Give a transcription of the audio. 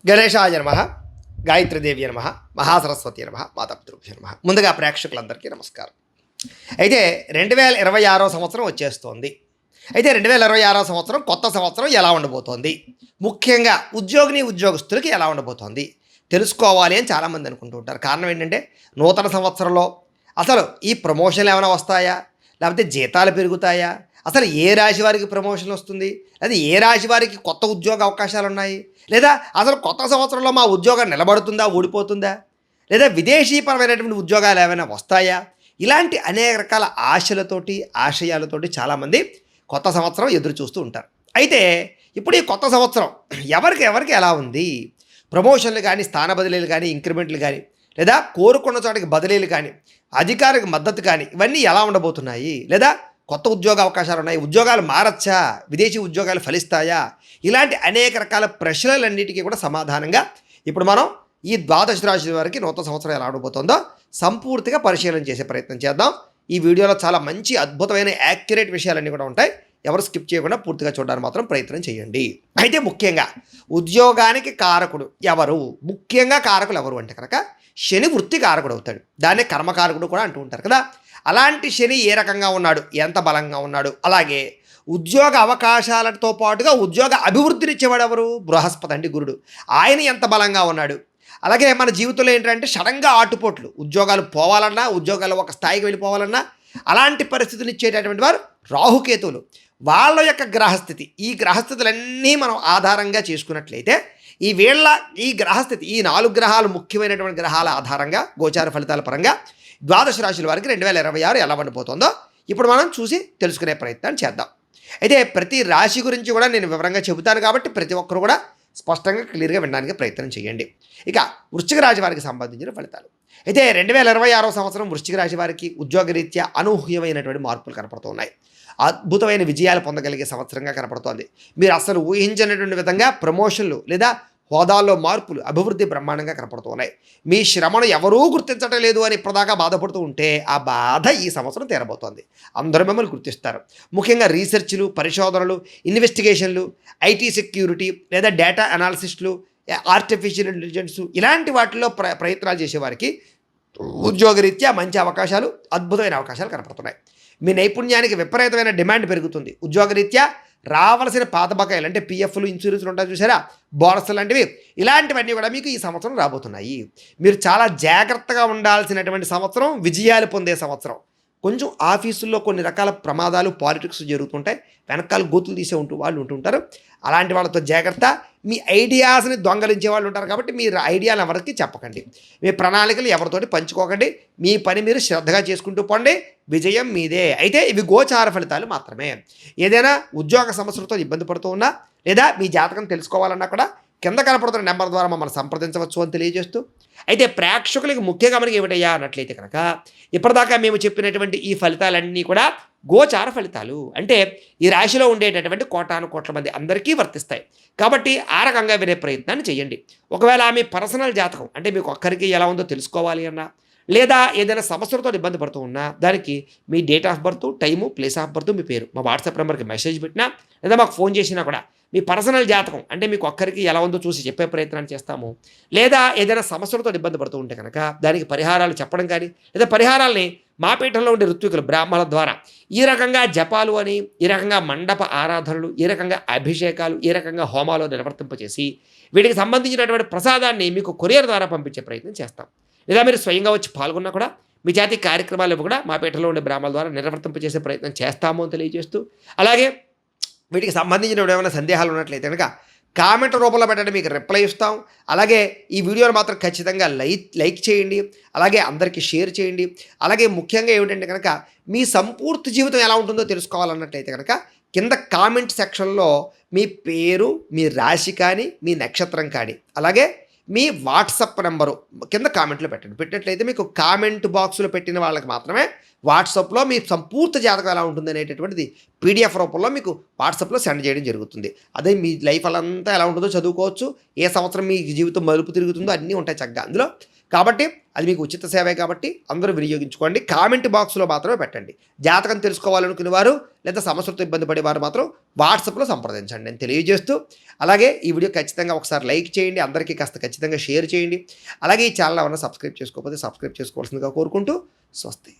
గణేశాయ నమః, గాయత్రీదేవి నమః, మహాసరస్వతి నమః, మాతాపితృభ్యో నమః. ముందుగా ప్రేక్షకులందరికీ నమస్కారం. అయితే 2026 సంవత్సరం వచ్చేస్తోంది. అయితే 2026 సంవత్సరం కొత్త సంవత్సరం ఎలా ఉండబోతోంది, ముఖ్యంగా ఉద్యోగస్తులకి ఎలా ఉండబోతోంది తెలుసుకోవాలి అని చాలామంది అనుకుంటూ ఉంటారు. కారణం ఏంటంటే నూతన సంవత్సరంలో అసలు ఈ ప్రమోషన్లు ఏమైనా వస్తాయా, లేకపోతే జీతాలు పెరుగుతాయా, అసలు ఏ రాశి వారికి ప్రమోషన్ వస్తుంది, లేదా ఏ రాశి వారికి కొత్త ఉద్యోగ అవకాశాలు ఉన్నాయి, లేదా అసలు కొత్త సంవత్సరంలో మా ఉద్యోగం నిలబడుతుందా ఊడిపోతుందా, లేదా విదేశీపరమైనటువంటి ఉద్యోగాలు ఏమైనా వస్తాయా, ఇలాంటి అనేక రకాల ఆశయాలతోటి చాలామంది కొత్త సంవత్సరం ఎదురు చూస్తూ ఉంటారు. అయితే ఇప్పుడు ఈ కొత్త సంవత్సరం ఎవరికి ఎలా ఉంది, ప్రమోషన్లు కానీ, స్థాన బదిలీలు కానీ, ఇంక్రిమెంట్లు కానీ, లేదా కోరుకున్న చోటికి బదిలీలు కానీ, అధికారికి మద్దతు కానీ, ఇవన్నీ ఎలా ఉండబోతున్నాయి, లేదా కొత్త ఉద్యోగ అవకాశాలు ఉన్నాయి, ఉద్యోగాలు మారచ్చా, విదేశీ ఉద్యోగాలు ఫలిస్తాయా, ఇలాంటి అనేక రకాల ప్రశ్నలన్నిటికీ కూడా సమాధానంగా ఇప్పుడు మనం ఈ ద్వాదశ రాశి వారికి నూతన సంవత్సరం ఎలా ఉండబోతుందో సంపూర్తిగా పరిశీలన చేసే ప్రయత్నం చేద్దాం. ఈ వీడియోలో చాలా మంచి అద్భుతమైన యాక్యురేట్ విషయాలన్నీ కూడా ఉంటాయి. ఎవరు స్కిప్ చేయకుండా పూర్తిగా చూడడానికి మాత్రం ప్రయత్నం చేయండి. అయితే ముఖ్యంగా ఉద్యోగానికి కారకుడు ఎవరు, ముఖ్యంగా కారకులు ఎవరు అంటే కనుక శని వృత్తి కారకుడు అవుతాడు. దాన్నే కర్మకారకుడు కూడా అంటూ ఉంటారు కదా. అలాంటి శని ఏ రకంగా ఉన్నాడు, ఎంత బలంగా ఉన్నాడు, అలాగే ఉద్యోగ అవకాశాలతో పాటుగా ఉద్యోగ అభివృద్ధినిచ్చేవాడు ఎవరు, బృహస్పతి అంటే గురుడు, ఆయన ఎంత బలంగా ఉన్నాడు. అలాగే మన జీవితంలో ఏంటంటే సడన్గా ఆటుపోట్లు, ఉద్యోగాలు పోవాలన్నా, ఉద్యోగాలు ఒక స్థాయికి వెళ్ళిపోవాలన్నా అలాంటి పరిస్థితులు ఇచ్చేటటువంటి వారు రాహుకేతువులు, వాళ్ళ యొక్క గ్రహస్థితి. ఈ గ్రహస్థితులన్నీ మనం ఆధారంగా చేసుకున్నట్లయితే ఈ గ్రహస్థితి, ఈ 4 గ్రహాలు ముఖ్యమైనటువంటి గ్రహాల ఆధారంగా గోచార ఫలితాల పరంగా ద్వాదశ రాశుల వారికి 2026 ఎలా ఉండిపోతుందో ఇప్పుడు మనం చూసి తెలుసుకునే ప్రయత్నం చేద్దాం. అయితే ప్రతి రాశి గురించి కూడా నేను వివరంగా చెబుతాను కాబట్టి ప్రతి ఒక్కరు కూడా స్పష్టంగా క్లియర్గా వినడానికి ప్రయత్నం చేయండి. ఇక వృశ్చిక రాశి వారికి సంబంధించిన ఫలితాలు. అయితే 2026 సంవత్సరం వృశ్చిక రాశి వారికి ఉద్యోగరీత్యా అనూహ్యమైనటువంటి మార్పులు కనపడుతున్నాయి. అద్భుతమైన విజయాలు పొందగలిగే సంవత్సరంగా కనపడుతోంది. మీరు అసలు ఊహించినటువంటి విధంగా ప్రమోషన్లు లేదా హోదాల్లో మార్పులు, అభివృద్ధి బ్రహ్మాండంగా కనపడుతున్నాయి. మీ శ్రమను ఎవరూ గుర్తించడం లేదు అని ఇప్పటిదాకా బాధపడుతూ ఉంటే ఆ బాధ ఈ సంవత్సరం తీరబోతోంది. అందరూ మిమ్మల్ని గుర్తిస్తారు. ముఖ్యంగా రీసెర్చ్లు, పరిశోధనలు, ఇన్వెస్టిగేషన్లు, ఐటీ సెక్యూరిటీ లేదా డేటా అనాలిసిస్టులు, ఆర్టిఫిషియల్ ఇంటెలిజెన్స్ ఇలాంటి వాటిల్లో ప్రయత్నాలు చేసేవారికి ఉద్యోగరీత్యా మంచి అవకాశాలు, అద్భుతమైన అవకాశాలు కనపడుతున్నాయి. మీ నైపుణ్యానికి విపరీతమైన డిమాండ్ పెరుగుతుంది. ఉద్యోగరీత్యా రావాల్సిన పాత బకాయిలు అంటే పిఎఫ్లు, ఇన్సూరెన్స్లు ఉంటాయి చూసారా, బోనస్ లాంటివి, ఇలాంటివన్నీ కూడా మీకు ఈ సంవత్సరం రాబోతున్నాయి. మీరు చాలా జాగ్రత్తగా ఉండాల్సినటువంటి సంవత్సరం, విజయాలు పొందే సంవత్సరం. కొంచెం ఆఫీసుల్లో కొన్ని రకాల ప్రమాదాలు, పాలిటిక్స్ జరుగుతుంటాయి, వెనకాల గోతులు తీసే వాళ్ళు ఉంటుంటారు. అలాంటి వాళ్ళతో జాగ్రత్త. మీ ఐడియాస్ని దొంగలించే వాళ్ళు ఉంటారు కాబట్టి మీరు ఐడియాలు ఎవరికి చెప్పకండి. మీ ప్రణాళికలు ఎవరితోటి పంచుకోకండి. మీ పని మీరు శ్రద్ధగా చేసుకుంటూ పోండి, విజయం మీదే. అయితే ఇవి గోచార ఫలితాలు మాత్రమే. ఏదైనా ఉద్యోగ సమస్యలతో ఇబ్బంది పడుతూ ఉన్నా లేదా మీ జాతకం తెలుసుకోవాలన్నా కూడా కింద కనపడుతున్న నెంబర్ ద్వారా మమ్మల్ని సంప్రదించవచ్చు అని తెలియజేస్తూ, అయితే ప్రేక్షకులకి ముఖ్యంగా మనకి ఏమిటయ్యా అన్నట్లయితే కనుక ఇప్పటిదాకా మేము చెప్పినటువంటి ఈ ఫలితాలన్నీ కూడా గోచార ఫలితాలు. అంటే ఈ రాశిలో ఉండేటటువంటి కోటాను కోట్ల మంది అందరికీ వర్తిస్తాయి. కాబట్టి ఆ రకంగా వినే ప్రయత్నాన్ని చేయండి. ఒకవేళ మీ పర్సనల్ జాతకం అంటే మీకు ఒక్కరికి ఎలా ఉందో తెలుసుకోవాలి అన్నా, లేదా ఏదైనా సమస్యలతో ఇబ్బంది పడుతూ ఉన్నా దానికి మీ date of birth, time, place of birth, మీ పేరు మా వాట్సాప్ నెంబర్కి మెసేజ్ పెట్టినా లేదా మాకు ఫోన్ చేసినా కూడా మీ పర్సనల్ జాతకం అంటే మీకు ఒక్కరికి ఎలా ఉందో చూసి చెప్పే ప్రయత్నాన్ని చేస్తాము. లేదా ఏదైనా సమస్యలతో ఇబ్బంది పడుతూ ఉంటే కనుక దానికి పరిహారాలు చెప్పడం కానీ, లేదా పరిహారాలని మా పీఠంలో ఉండే ఋత్వికులు, బ్రాహ్మణుల ద్వారా ఈ రకంగా జపాలు అని, ఈ రకంగా మండప ఆరాధనలు, ఈ రకంగా అభిషేకాలు, ఈ రకంగా హోమాలు నిర్వర్తింపచేసి వీటికి సంబంధించినటువంటి ప్రసాదాన్ని మీకు కొరియర్ ద్వారా పంపించే ప్రయత్నం చేస్తాం. లేదా మీరు స్వయంగా వచ్చి పాల్గొన్నా కూడా మీ జాతి కార్యక్రమాలు కూడా మా పీఠంలో ఉండే బ్రాహ్మణుల ద్వారా నిర్వర్తింపచేసే ప్రయత్నం చేస్తాము అని తెలియజేస్తూ, అలాగే వీటికి సంబంధించిన ఏమైనా సందేహాలు ఉన్నట్లయితే కనుక కామెంట్ రూపంలో పెట్టండి, మీకు రిప్లై ఇస్తాం. అలాగే ఈ వీడియోని మాత్రం ఖచ్చితంగా లైక్ చేయండి, అలాగే అందరికీ షేర్ చేయండి. అలాగే ముఖ్యంగా ఏమిటంటే కనుక మీ సంపూర్తి జీవితం ఎలా ఉంటుందో తెలుసుకోవాలన్నట్లయితే కనుక కింద కామెంట్ సెక్షన్లో మీ పేరు, మీ రాశి కానీ, మీ నక్షత్రం కానీ, అలాగే మీ వాట్సాప్ నెంబరు కింద కామెంట్లో పెట్టండి. పెట్టినట్లయితే మీకు కామెంట్ బాక్స్లో పెట్టిన వాళ్ళకి మాత్రమే వాట్సాప్లో మీ సంపూర్తి జాతకం ఎలా ఉంటుంది అనేటటువంటిది పీడిఎఫ్ రూపంలో మీకు వాట్సాప్లో సెండ్ చేయడం జరుగుతుంది. అదే మీ లైఫ్ అంతా ఎలా ఉంటుందో చదువుకోవచ్చు. ఏ సంవత్సరం మీ జీవితం మలుపు తిరుగుతుందో అన్నీ ఉంటాయి చక్కగా. అందులో కాబట్టి అది మీకు ఉచిత సేవే కాబట్టి అందరూ వినియోగించుకోండి. కామెంట్ బాక్స్లో మాత్రమే పెట్టండి. జాతకం తెలుసుకోవాలనుకునే వారు లేదా సమస్యలతో ఇబ్బంది పడేవారు మాత్రం వాట్సాప్లో సంప్రదించండి అని తెలియజేస్తూ, అలాగే ఈ వీడియో ఖచ్చితంగా ఒకసారి లైక్ చేయండి, అందరికీ కాస్త ఖచ్చితంగా షేర్ చేయండి. అలాగే ఈ ఛానల్ ఏమైనా సబ్స్క్రైబ్ చేసుకోకపోతే సబ్స్క్రైబ్ చేసుకోవాల్సిందిగా కోరుకుంటూ స్వస్తి.